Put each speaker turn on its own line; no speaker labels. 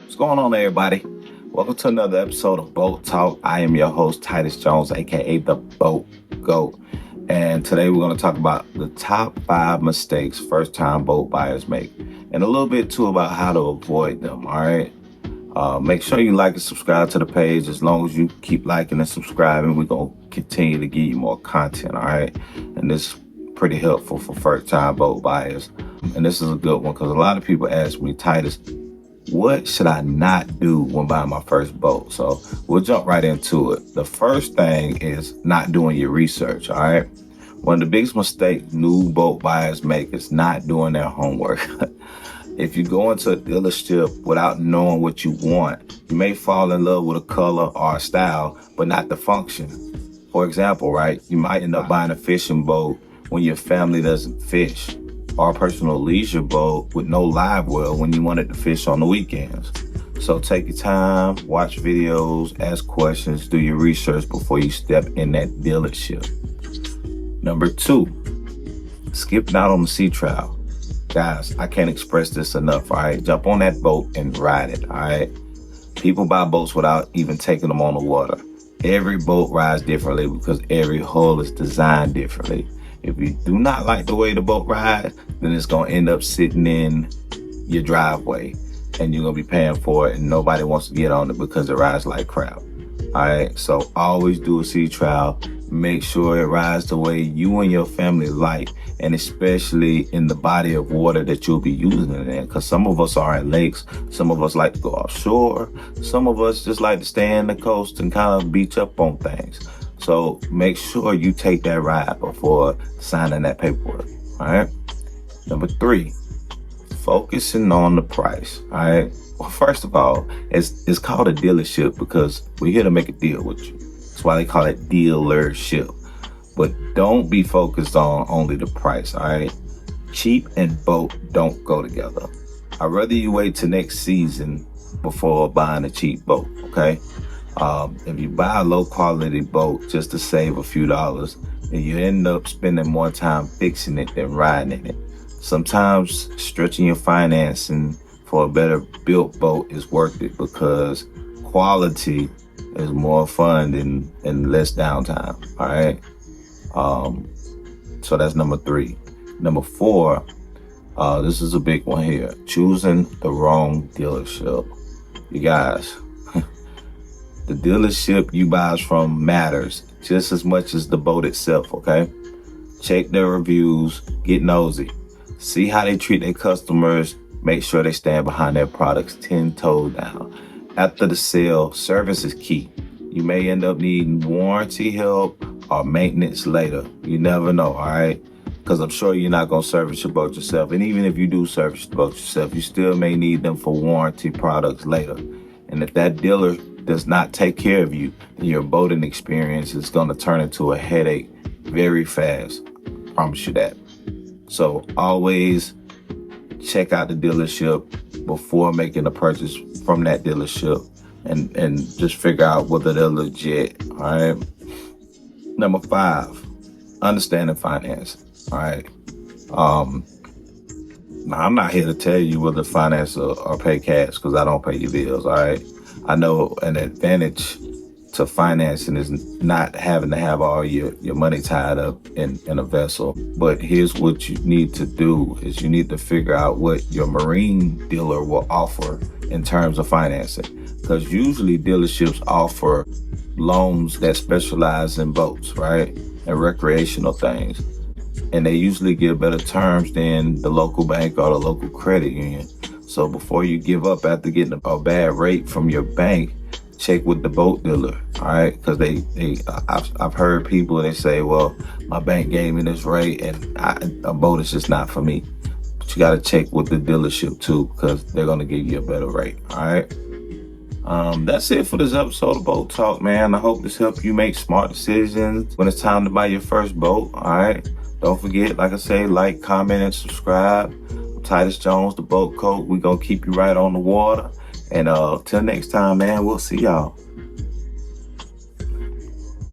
What's going on, everybody? Welcome to another episode of Boat Talk. I am your host, Titus Jones, a.k.a. the Boat Goat. And today we're going to talk about the top 5 mistakes first-time boat buyers make, and a little bit too about how to avoid them, all right? Make sure you like and subscribe to the page. As long as you keep liking and subscribing, we're going to continue to give you more content, all right? And this is pretty helpful for first-time boat buyers. And this is a good one because a lot of people ask me, Titus, what should I not do when buying my first boat? So we'll jump right into it. The first thing is not doing your research, all right? One of the biggest mistakes new boat buyers make is not doing their homework. If you go into a dealership without knowing what you want, you may fall in love with a color or a style, but not the function. For example, right, you might end up buying a fishing boat when your family doesn't fish, or a personal leisure boat with no live well when you wanted to fish on the weekends. So take your time, watch videos, ask questions, do your research before you step in that dealership. Number 2, skip out on the sea trial. Guys, I can't express this enough, all right? Jump on that boat and ride it, all right? People buy boats without even taking them on the water. Every boat rides differently because every hull is designed differently. If you do not like the way the boat rides, then it's going to end up sitting in your driveway and you're going to be paying for it and nobody wants to get on it because it rides like crap. All right, so always do a sea trial. Make sure it rides the way you and your family like, and especially in the body of water that you'll be using it in, because some of us are in lakes, some of us like to go offshore, some of us just like to stay in the coast and kind of beach up on things. So make sure you take that ride before signing that paperwork, all right? Number 3, focusing on the price, all right? Well, first of all, it's called a dealership because we're here to make a deal with you. That's why they call it dealership. But don't be focused on only the price, all right? Cheap and boat don't go together. I'd rather you wait till next season before buying a cheap boat, okay? If you buy a low quality boat just to save a few dollars, then you end up spending more time fixing it than riding in it. Sometimes stretching your financing for a better built boat is worth it because quality is more fun and less downtime, all right? So that's number 3. Number 4, this is a big one here. Choosing the wrong dealership. You guys, the dealership you buy from matters just as much as the boat itself, okay? Check their reviews, get nosy. See how they treat their customers. Make sure they stand behind their products 10 toes down. After the sale, service is key. You may end up needing warranty help or maintenance later. You never know, all right? Because I'm sure you're not going to service your boat yourself. And even if you do service the boat yourself, you still may need them for warranty products later. And if that dealer does not take care of you, then your boating experience is going to turn into a headache very fast. I promise you that. So always check out the dealership before making a purchase from that dealership and just figure out whether they're legit, all right? Number 5, understanding finance, all right? Now I'm not here to tell you whether finance or pay cash because I don't pay your bills, all right? I know an advantage to financing is not having to have all your money tied up in a vessel. But here's what you need to do is you need to figure out what your marine dealer will offer in terms of financing. Because usually dealerships offer loans that specialize in boats, right? And recreational things. And they usually give better terms than the local bank or the local credit union. So before you give up after getting a bad rate from your bank, check with the boat dealer, all right? Because I've heard people, they say, well, my bank gave me this rate and a boat is just not for me. But you got to check with the dealership too because they're going to give you a better rate, all right? That's it for this episode of Boat Talk, man. I hope this helped you make smart decisions when it's time to buy your first boat, all right? Don't forget, like I say, like, comment, and subscribe. I'm Titus Jones, the Boat Coat. We're going to keep you right on the water. And till next time, man, we'll see y'all.